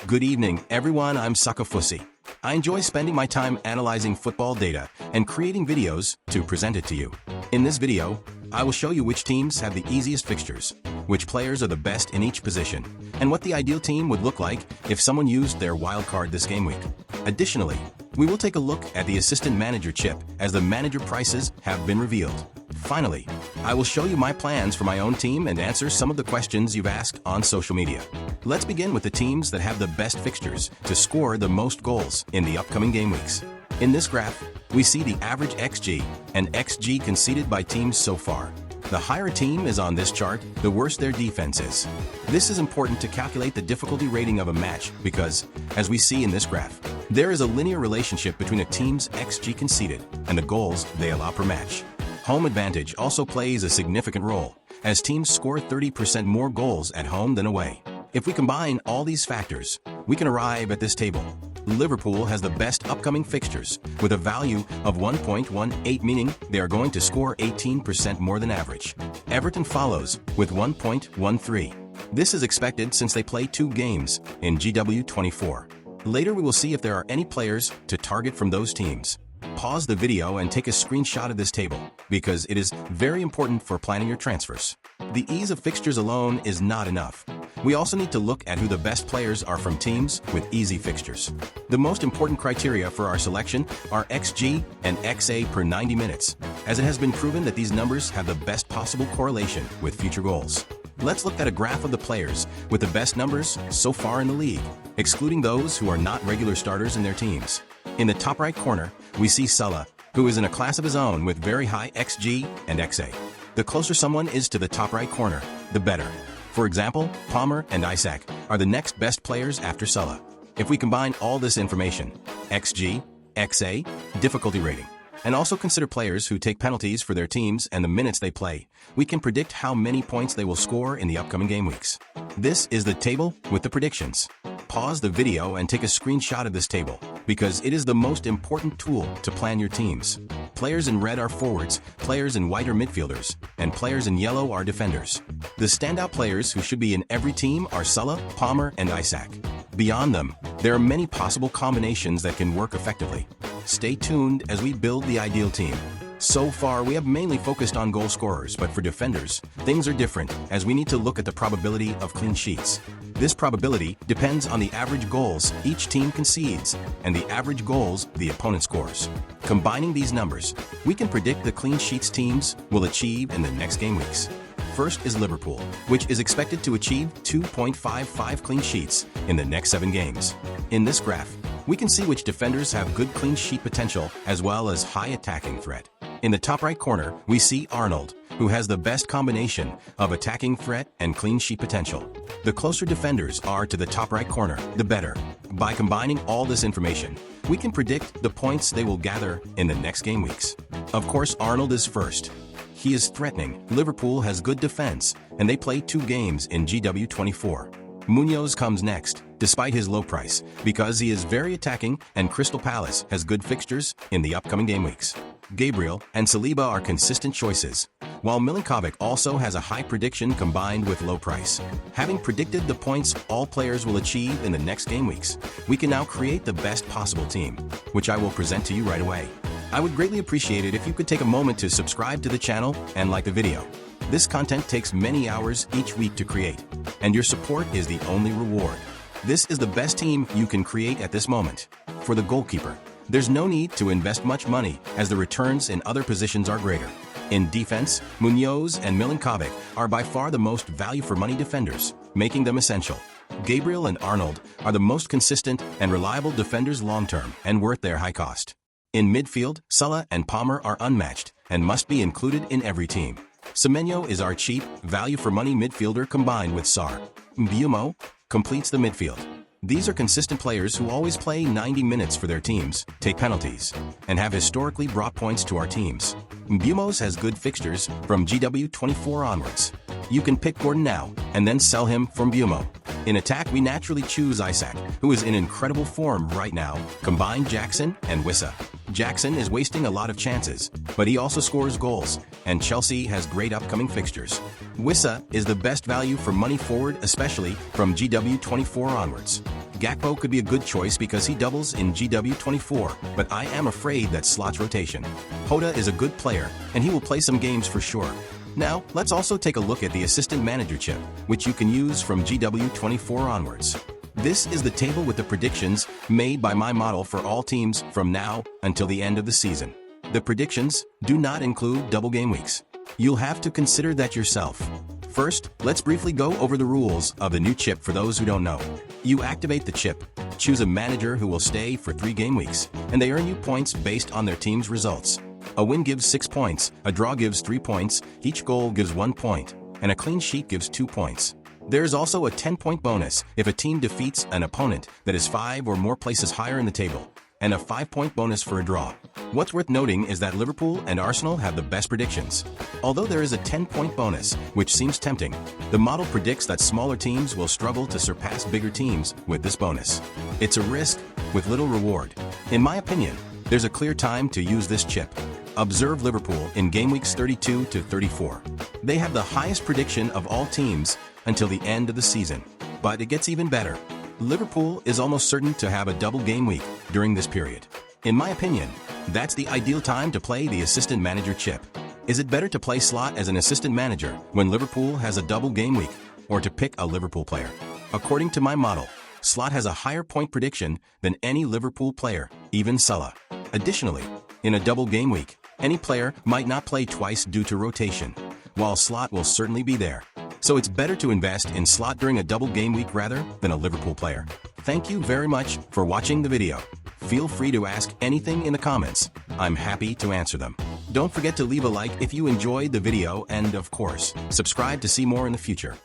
Good evening, everyone. I'm Sakafusi. I enjoy spending my time analyzing football data and creating videos to present it to you. In this video, I will show you which teams have the easiest fixtures, which players are the best in each position, and what the ideal team would look like if someone used their wildcard this game week. Additionally, we will take a look at the assistant manager chip as the manager prices have been revealed. Finally, I will show you my plans for my own team and answer some of the questions you've asked on social media. Let's begin with the teams that have the best fixtures to score the most goals in the upcoming game weeks. In this graph, we see the average XG and XG conceded by teams so far. The higher a team is on this chart, the worse their defense is. This is important to calculate the difficulty rating of a match because, as we see in this graph, there is a linear relationship between a team's XG conceded and the goals they allow per match. Home advantage also plays a significant role, as teams score 30% more goals at home than away. If we combine all these factors, we can arrive at this table. Liverpool has the best upcoming fixtures, with a value of 1.18, meaning they are going to score 18% more than average. Everton follows with 1.13. This is expected since they play 2 games in GW24. Later we will see if there are any players to target from those teams. Pause the video and take a screenshot of this table, because it is very important for planning your transfers. The ease of fixtures alone is not enough. We also need to look at who the best players are from teams with easy fixtures. The most important criteria for our selection are XG and XA per 90 minutes, as it has been proven that these numbers have the best possible correlation with future goals. Let's look at a graph of the players with the best numbers so far in the league, excluding those who are not regular starters in their teams. In the top right corner, we see Salah, who is in a class of his own with very high XG and XA. The closer someone is to the top right corner, the better. For example, Palmer and Isak are the next best players after Salah. If we combine all this information, XG, XA, difficulty rating, and also consider players who take penalties for their teams and the minutes they play, we can predict how many points they will score in the upcoming game weeks. This is the table with the predictions. Pause the video and take a screenshot of this table, because it is the most important tool to plan your teams. Players in red are forwards, players in white are midfielders, and players in yellow are defenders. The standout players who should be in every team are Salah, Palmer, and Isak. Beyond them, there are many possible combinations that can work effectively. Stay tuned as we build the ideal team. So far, we have mainly focused on goal scorers, but for defenders, things are different, as we need to look at the probability of clean sheets. This probability depends on the average goals each team concedes and the average goals the opponent scores. Combining these numbers, we can predict the clean sheets teams will achieve in the next game weeks. First is Liverpool, which is expected to achieve 2.55 clean sheets in the next 7 games. In this graph, we can see which defenders have good clean sheet potential as well as high attacking threat. In the top right corner, we see Arnold, who has the best combination of attacking threat and clean sheet potential. The closer defenders are to the top right corner, the better. By combining all this information, we can predict the points they will gather in the next game weeks. Of course, Arnold is first. He is threatening. Liverpool has good defense, and they play 2 games in GW24. Munoz comes next, despite his low price, because he is very attacking and Crystal Palace has good fixtures in the upcoming game weeks. Gabriel and Saliba are consistent choices, while Milinkovic also has a high prediction combined with low price. Having predicted the points all players will achieve in the next game weeks, we can now create the best possible team, which I will present to you right away. I would greatly appreciate it if you could take a moment to subscribe to the channel and like the video. This content takes many hours each week to create, and your support is the only reward. This is the best team you can create at this moment. For the goalkeeper, there's no need to invest much money as the returns in other positions are greater. In defense, Munoz and Milinkovic are by far the most value-for-money defenders, making them essential. Gabriel and Arnold are the most consistent and reliable defenders long-term and worth their high cost. In midfield, Salah and Palmer are unmatched and must be included in every team. Semenyo is our cheap, value-for-money midfielder combined with Sarr. Mbeumo completes the midfield. These are consistent players who always play 90 minutes for their teams, take penalties, and have historically brought points to our teams. Mbeumo has good fixtures from GW24 onwards. You can pick Gordon now and then sell him from Mbeumo. In attack, we naturally choose Isak, who is in incredible form right now, combine Jackson and Wissa. Jackson is wasting a lot of chances, but he also scores goals, and Chelsea has great upcoming fixtures. Wissa is the best value for money forward, especially from GW24 onwards. Gakpo could be a good choice because he doubles in GW24, but I am afraid that Slot's rotation. Hoda is a good player, and he will play some games for sure. Now, let's also take a look at the assistant manager chip, which you can use from GW24 onwards. This is the table with the predictions made by my model for all teams from now until the end of the season. The predictions do not include double game weeks. You'll have to consider that yourself. First, let's briefly go over the rules of the new chip for those who don't know. You activate the chip, choose a manager who will stay for 3 game weeks, and they earn you points based on their team's results. A win gives 6 points, a draw gives 3 points, each goal gives 1 point, and a clean sheet gives 2 points. There's also a 10-point bonus if a team defeats an opponent that is 5 or more places higher in the table, and a 5-point bonus for a draw. What's worth noting is that Liverpool and Arsenal have the best predictions. Although there is a 10-point bonus, which seems tempting, the model predicts that smaller teams will struggle to surpass bigger teams with this bonus. It's a risk with little reward. In my opinion, there's a clear time to use this chip. Observe Liverpool in game weeks 32 to 34. They have the highest prediction of all teams until the end of the season. But it gets even better. Liverpool is almost certain to have a double game week during this period. In my opinion, that's the ideal time to play the assistant manager chip. Is it better to play Slot as an assistant manager when Liverpool has a double game week, or to pick a Liverpool player? According to my model, Slot has a higher point prediction than any Liverpool player, even Salah. Additionally, in a double game week, any player might not play twice due to rotation, while Slot will certainly be there. So it's better to invest in Slot during a double game week rather than a Liverpool player. Thank you very much for watching the video. Feel free to ask anything in the comments. I'm happy to answer them. Don't forget to leave a like if you enjoyed the video and, of course, subscribe to see more in the future.